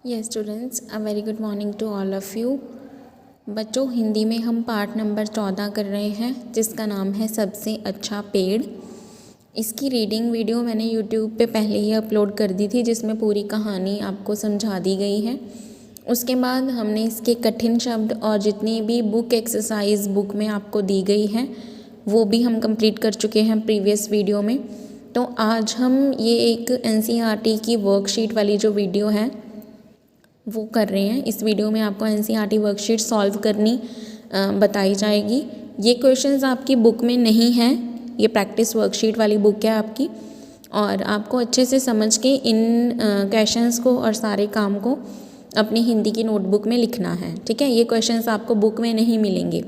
Yes students, a very good morning to all of you. बच्चों, हिंदी में हम part number 14 कर रहे हैं जिसका नाम है सबसे अच्छा पेड़। इसकी रीडिंग वीडियो मैंने यूट्यूब पे पहले ही अपलोड कर दी थी जिसमें पूरी कहानी आपको समझा दी गई है। उसके बाद हमने इसके कठिन शब्द और जितनी भी बुक एक्सरसाइज बुक में आपको दी गई है वो भी हम कंप्लीट कर चुके हैं प्रीवियस वीडियो में। तो आज हम ये एक NCERT की वर्कशीट वाली जो वीडियो है वो कर रहे हैं। इस वीडियो में आपको NCERT वर्कशीट सॉल्व करनी बताई जाएगी। ये क्वेश्चंस आपकी बुक में नहीं हैं, ये प्रैक्टिस वर्कशीट वाली बुक है आपकी, और आपको अच्छे से समझ के इन क्वेश्चंस को और सारे काम को अपनी हिंदी की नोटबुक में लिखना है। ठीक है, ये क्वेश्चंस आपको बुक में नहीं मिलेंगे।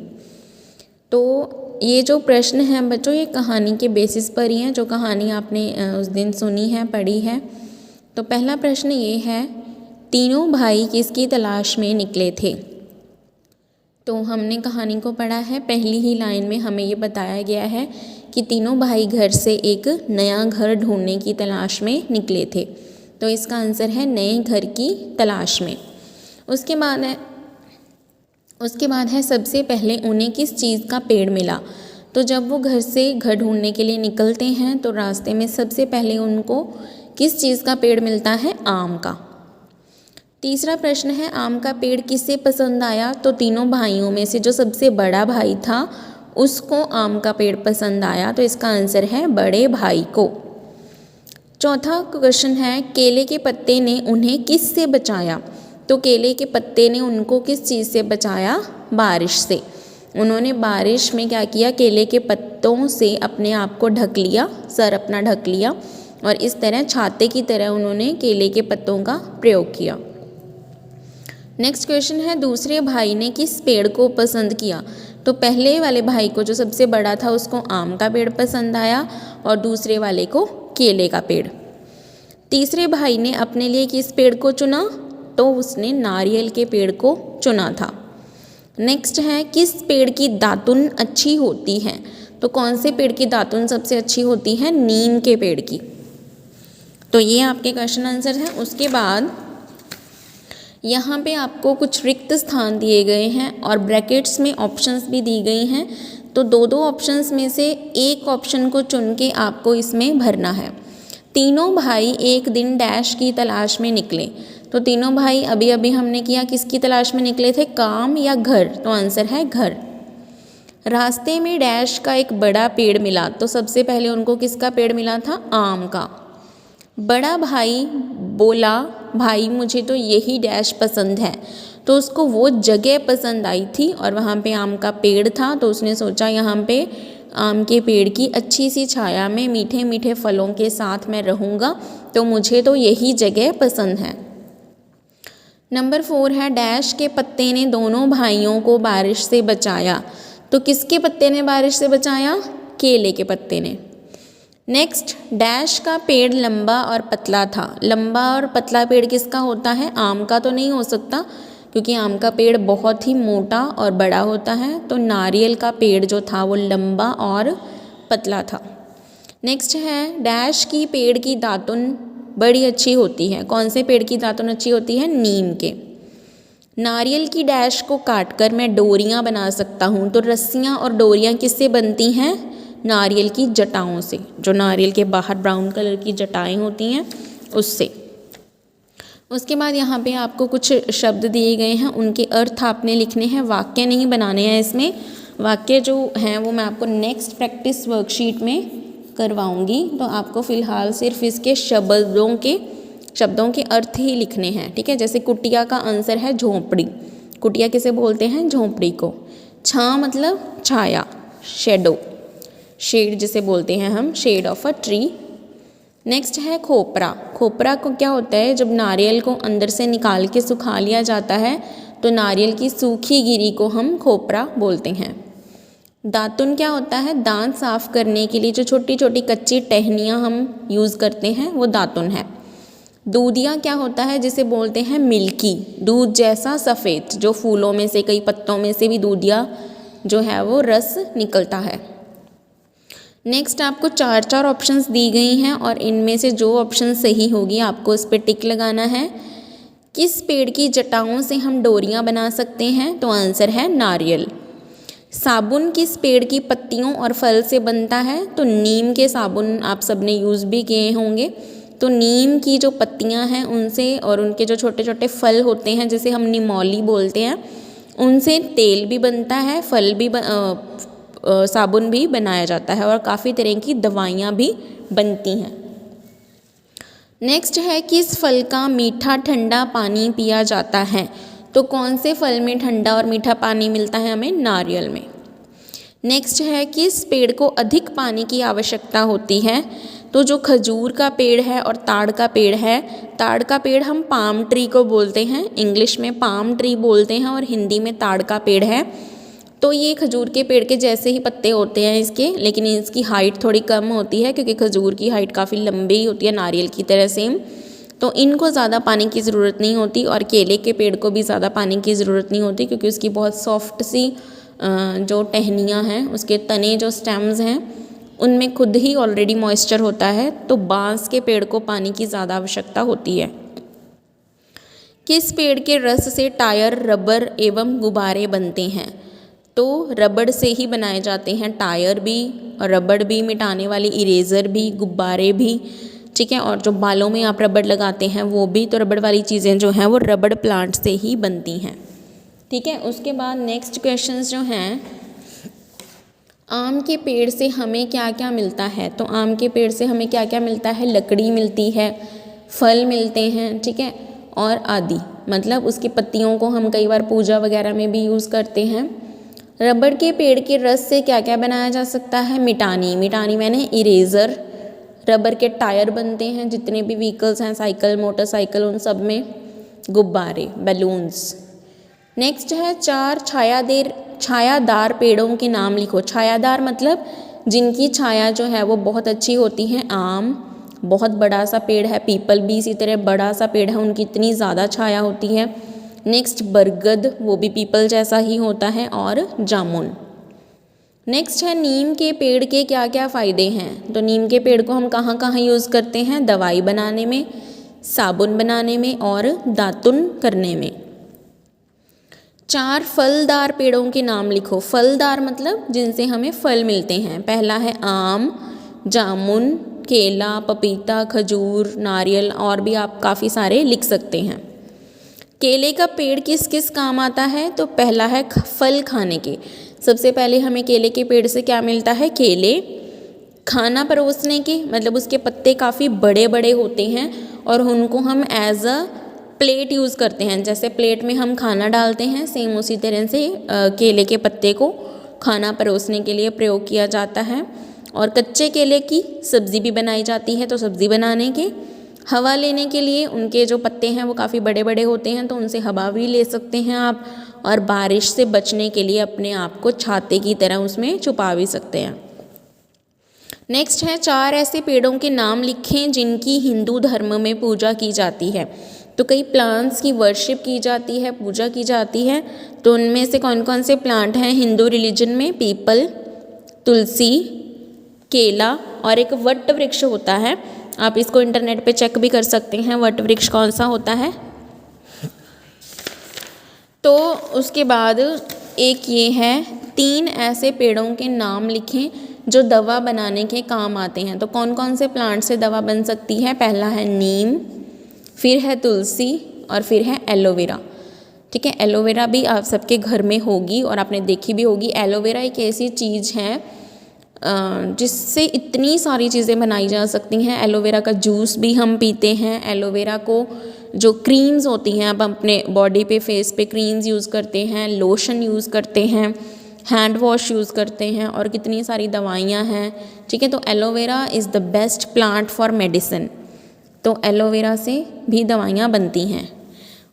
तो ये जो प्रश्न हैं बच्चों, ये कहानी के बेसिस पर ही हैं, जो कहानी आपने उस दिन सुनी है, पढ़ी है। तो पहला प्रश्न ये है, तीनों भाई किसकी तलाश में निकले थे। तो हमने कहानी को पढ़ा है, पहली ही लाइन में हमें ये बताया गया है कि तीनों भाई घर से एक नया घर ढूंढने की तलाश में निकले थे। तो इसका आंसर है नए घर की तलाश में। उसके बाद है सबसे पहले उन्हें किस चीज़ का पेड़ मिला। तो जब वो घर से घर ढूंढने के लिए निकलते हैं तो रास्ते में सबसे पहले उनको किस चीज़ का पेड़ मिलता है, आम का। तीसरा प्रश्न है, आम का पेड़ किसे पसंद आया। तो तीनों भाइयों में से जो सबसे बड़ा भाई था उसको आम का पेड़ पसंद आया। तो इसका आंसर है बड़े भाई को। चौथा क्वेश्चन है, केले के पत्ते ने उन्हें किस से बचाया। तो केले के पत्ते ने उनको किस चीज़ से बचाया, बारिश से। उन्होंने बारिश में क्या किया, केले के पत्तों से अपने आप को ढक लिया, सर अपना ढक लिया, और इस तरह छाते की तरह उन्होंने केले के पत्तों का प्रयोग किया। नेक्स्ट क्वेश्चन है, दूसरे भाई ने किस पेड़ को पसंद किया। तो पहले वाले भाई को, जो सबसे बड़ा था, उसको आम का पेड़ पसंद आया और दूसरे वाले को केले का पेड़। तीसरे भाई ने अपने लिए किस पेड़ को चुना। तो उसने नारियल के पेड़ को चुना था। नेक्स्ट है, किस पेड़ की दातुन अच्छी होती है। तो कौन से पेड़ की दातुन सबसे अच्छी होती है, नीम के पेड़ की। तो ये आपके क्वेश्चन आंसर है। उसके बाद यहाँ पे आपको कुछ रिक्त स्थान दिए गए हैं और ब्रैकेट्स में ऑप्शंस भी दी गई हैं। तो दो दो ऑप्शंस में से एक ऑप्शन को चुन के आपको इसमें भरना है। तीनों भाई एक दिन डैश की तलाश में निकले। तो तीनों भाई अभी अभी हमने किया, किसकी तलाश में निकले थे, काम या घर। तो आंसर है घर। रास्ते में डैश का एक बड़ा पेड़ मिला। तो सबसे पहले उनको किसका पेड़ मिला था, आम का। बड़ा भाई बोला, भाई मुझे तो यही डैश पसंद है। तो उसको वो जगह पसंद आई थी और वहाँ पे आम का पेड़ था। तो उसने सोचा यहाँ पे आम के पेड़ की अच्छी सी छाया में मीठे मीठे फलों के साथ मैं रहूँगा, तो मुझे तो यही जगह पसंद है। नंबर 4 है, डैश के पत्ते ने दोनों भाइयों को बारिश से बचाया। तो किसके पत्ते ने बारिश से बचाया, केले के पत्ते ने। नेक्स्ट, डैश का पेड़ लंबा और पतला था। लंबा और पतला पेड़ किसका होता है, आम का तो नहीं हो सकता क्योंकि आम का पेड़ बहुत ही मोटा और बड़ा होता है। तो नारियल का पेड़ जो था वो लंबा और पतला था। नेक्स्ट है, डैश की पेड़ की दातुन बड़ी अच्छी होती है। कौन से पेड़ की दातुन अच्छी होती है, नीम के। नारियल की डैश को काटकर मैं डोरियाँ बना सकता हूँ। तो रस्सियाँ और डोरियाँ किससे बनती हैं, नारियल की जटाओं से। जो नारियल के बाहर ब्राउन कलर की जटाएं होती हैं उससे। उसके बाद यहाँ पे आपको कुछ शब्द दिए गए हैं, उनके अर्थ आपने लिखने हैं, वाक्य नहीं बनाने हैं इसमें। वाक्य जो हैं वो मैं आपको नेक्स्ट प्रैक्टिस वर्कशीट में करवाऊँगी। तो आपको फ़िलहाल सिर्फ इसके शब्दों के अर्थ ही लिखने हैं। ठीक है, जैसे कुटिया का आंसर है झोंपड़ी। कुटिया किसे बोलते हैं, झोंपड़ी को। छाँ मतलब छाया, शेडो। शेड जिसे बोलते हैं हम, shade of a tree. Next है खोपरा। खोपरा को क्या होता है, जब नारियल को अंदर से निकाल के सुखा लिया जाता है तो नारियल की सूखी गिरी को हम खोपरा बोलते हैं। दातुन क्या होता है, दांत साफ करने के लिए जो छोटी छोटी कच्ची टहनियाँ हम यूज़ करते हैं वो दातुन है। दूधिया क्या होता है, जिसे बोलते हैं मिल्की, दूध जैसा सफ़ेद, जो फूलों में से, कई पत्तों में से भी दूधिया जो है वो रस निकलता है। नेक्स्ट आपको 4 ऑप्शंस दी गई हैं और इनमें से जो ऑप्शन सही होगी आपको इस पर टिक लगाना है। किस पेड़ की जटाओं से हम डोरियाँ बना सकते हैं? तो आंसर है नारियल। साबुन किस पेड़ की पत्तियों और फल से बनता है? तो नीम के साबुन आप सबने यूज़ भी किए होंगे। तो नीम की जो पत्तियां हैं उनसे और उनके जो छोटे छोटे फल होते हैं जिसे हम निमौली बोलते हैं, उनसे तेल भी बनता है, फल भी साबुन भी बनाया जाता है और काफ़ी तरह की दवाइयाँ भी बनती हैं। नेक्स्ट है, किस फल का मीठा ठंडा पानी पिया जाता है? तो कौन से फल में ठंडा और मीठा पानी मिलता है हमें? नारियल में। नेक्स्ट है, किस पेड़ को अधिक पानी की आवश्यकता होती है? तो जो खजूर का पेड़ है और ताड़ का पेड़ है, ताड़ का पेड़ हम पाम ट्री को बोलते हैं, इंग्लिश में पाम ट्री बोलते हैं और हिंदी में ताड़ का पेड़ है। तो ये खजूर के पेड़ के जैसे ही पत्ते होते हैं इसके, लेकिन इसकी हाइट थोड़ी कम होती है क्योंकि खजूर की हाइट काफ़ी लंबी होती है नारियल की तरह सेम। तो इनको ज़्यादा पानी की ज़रूरत नहीं होती और केले के पेड़ को भी ज़्यादा पानी की ज़रूरत नहीं होती क्योंकि उसकी बहुत सॉफ्ट सी जो टहनियाँ हैं, उसके तने जो स्टेम्स हैं उनमें खुद ही ऑलरेडी मॉइस्चर होता है। तो बांस के पेड़ को पानी की ज़्यादा आवश्यकता होती है। किस पेड़ के रस से टायर, रबर एवं गुब्बारे बनते हैं? तो रबड़ से ही बनाए जाते हैं टायर भी और रबड़ भी, मिटाने वाली इरेज़र भी, गुब्बारे भी, ठीक है। और जो बालों में आप रबड़ लगाते हैं वो भी, तो रबड़ वाली चीज़ें जो हैं वो रबड़ प्लांट से ही बनती हैं, ठीक है। उसके बाद नेक्स्ट क्वेश्चंस जो हैं, आम के पेड़ से हमें क्या क्या मिलता है? तो आम के पेड़ से हमें क्या क्या मिलता है? लकड़ी मिलती है, फल मिलते हैं, ठीक है, और आदि, मतलब उसकी पत्तियों को हम कई बार पूजा वगैरह में भी यूज़ करते हैं। रबड़ के पेड़ के रस से क्या क्या बनाया जा सकता है? मिटानी, मिटानी मैंने इरेज़र, रबर के टायर बनते हैं जितने भी व्हीकल्स हैं, साइकिल, मोटरसाइकिल, उन सब में, गुब्बारे, बैलून्स। नेक्स्ट है, 4 छायादार पेड़ों के नाम लिखो। छायादार मतलब जिनकी छाया जो है वो बहुत अच्छी होती है। आम बहुत बड़ा सा पेड़ है, पीपल भी इसी तरह बड़ा सा पेड़ है, उनकी इतनी ज़्यादा छाया होती है। नेक्स्ट बरगद, वो भी पीपल जैसा ही होता है, और जामुन। नेक्स्ट है, नीम के पेड़ के क्या क्या फ़ायदे हैं? तो नीम के पेड़ को हम कहाँ कहाँ यूज़ करते हैं? दवाई बनाने में, साबुन बनाने में और दातुन करने में। 4 फलदार पेड़ों के नाम लिखो। फलदार मतलब जिनसे हमें फल मिलते हैं। पहला है आम, जामुन, केला, पपीता, खजूर, नारियल, और भी आप काफ़ी सारे लिख सकते हैं। केले का पेड़ किस किस काम आता है? तो पहला है फल खाने के। सबसे पहले हमें केले के पेड़ से क्या मिलता है? केले। खाना परोसने के, मतलब उसके पत्ते काफ़ी बड़े बड़े होते हैं और उनको हम एज अ प्लेट यूज़ करते हैं। जैसे प्लेट में हम खाना डालते हैं, सेम उसी तरह से केले के पत्ते को खाना परोसने के लिए प्रयोग किया जाता है। और कच्चे केले की सब्ज़ी भी बनाई जाती है। तो सब्ज़ी बनाने के, हवा लेने के लिए उनके जो पत्ते हैं वो काफ़ी बड़े बड़े होते हैं, तो उनसे हवा भी ले सकते हैं आप। और बारिश से बचने के लिए अपने आप को छाते की तरह उसमें छुपा भी सकते हैं। नेक्स्ट है, 4 ऐसे पेड़ों के नाम लिखें जिनकी हिंदू धर्म में पूजा की जाती है। तो कई प्लांट्स की वर्शिप की जाती है, पूजा की जाती है। तो उनमें से कौन कौन से प्लांट हैं हिंदू रिलीजन में? पीपल, तुलसी, केला, और एक वट वृक्ष होता है। आप इसको इंटरनेट पे चेक भी कर सकते हैं वट वृक्ष कौन सा होता है। तो उसके बाद एक ये है, 3 ऐसे पेड़ों के नाम लिखें जो दवा बनाने के काम आते हैं। तो कौन कौन से प्लांट से दवा बन सकती है? पहला है नीम, फिर है तुलसी, और फिर है एलोवेरा, ठीक है। एलोवेरा भी आप सबके घर में होगी और आपने देखी भी होगी। एलोवेरा एक ऐसी चीज़ है जिससे इतनी सारी चीज़ें बनाई जा सकती हैं। एलोवेरा का जूस भी हम पीते हैं। एलोवेरा को जो क्रीम्स होती हैं, आप अपने बॉडी पे, फेस पे क्रीम्स यूज़ करते हैं, लोशन यूज़ करते हैं, हैंड वॉश यूज़ करते हैं, और कितनी सारी दवाइयाँ हैं, ठीक है। तो aloe vera is the best plant for medicine. तो एलोवेरा से भी दवाइयाँ बनती हैं।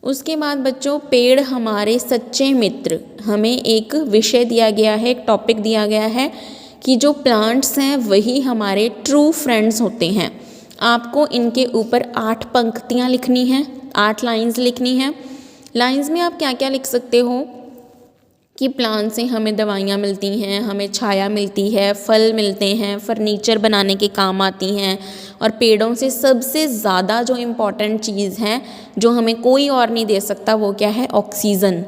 उसके बाद बच्चों, पेड़ हमारे सच्चे मित्र, हमें एक विषय दिया गया है, एक टॉपिक दिया गया है कि जो प्लांट्स हैं वही हमारे ट्रू फ्रेंड्स होते हैं। आपको इनके ऊपर 8 पंक्तियाँ लिखनी हैं, 8 लाइंस लिखनी हैं। लाइंस में आप क्या क्या लिख सकते हो? कि प्लांट से हमें दवाइयाँ मिलती हैं, हमें छाया मिलती है, फल मिलते हैं, फर्नीचर बनाने के काम आती हैं। और पेड़ों से सबसे ज़्यादा जो इम्पॉर्टेंट चीज़ है जो हमें कोई और नहीं दे सकता, वो क्या है? ऑक्सीजन।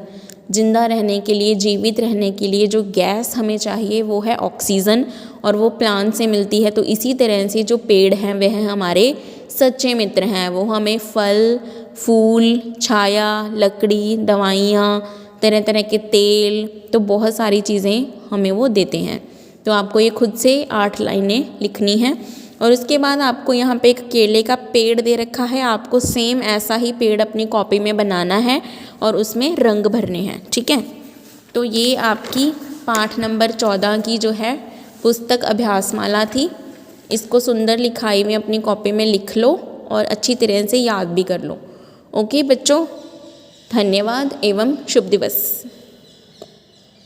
जिंदा रहने के लिए, जीवित रहने के लिए जो गैस हमें चाहिए वो है ऑक्सीजन, और वो प्लांट से मिलती है। तो इसी तरह से जो पेड़ हैं वह हमारे सच्चे मित्र हैं। वो हमें फल, फूल, छाया, लकड़ी, दवाइयाँ, तरह तरह के तेल, तो बहुत सारी चीज़ें हमें वो देते हैं। तो आपको ये खुद से 8 लाइनें लिखनी हैं। और उसके बाद आपको यहाँ पे एक केले का पेड़ दे रखा है, आपको सेम ऐसा ही पेड़ अपनी कॉपी में बनाना है और उसमें रंग भरने हैं, ठीक है। तो ये आपकी पाठ नंबर 14 की जो है पुस्तक अभ्यासमाला थी। इसको सुंदर लिखाई में अपनी कॉपी में लिख लो और अच्छी तरह से याद भी कर लो। ओके बच्चों, धन्यवाद एवं शुभ दिवस।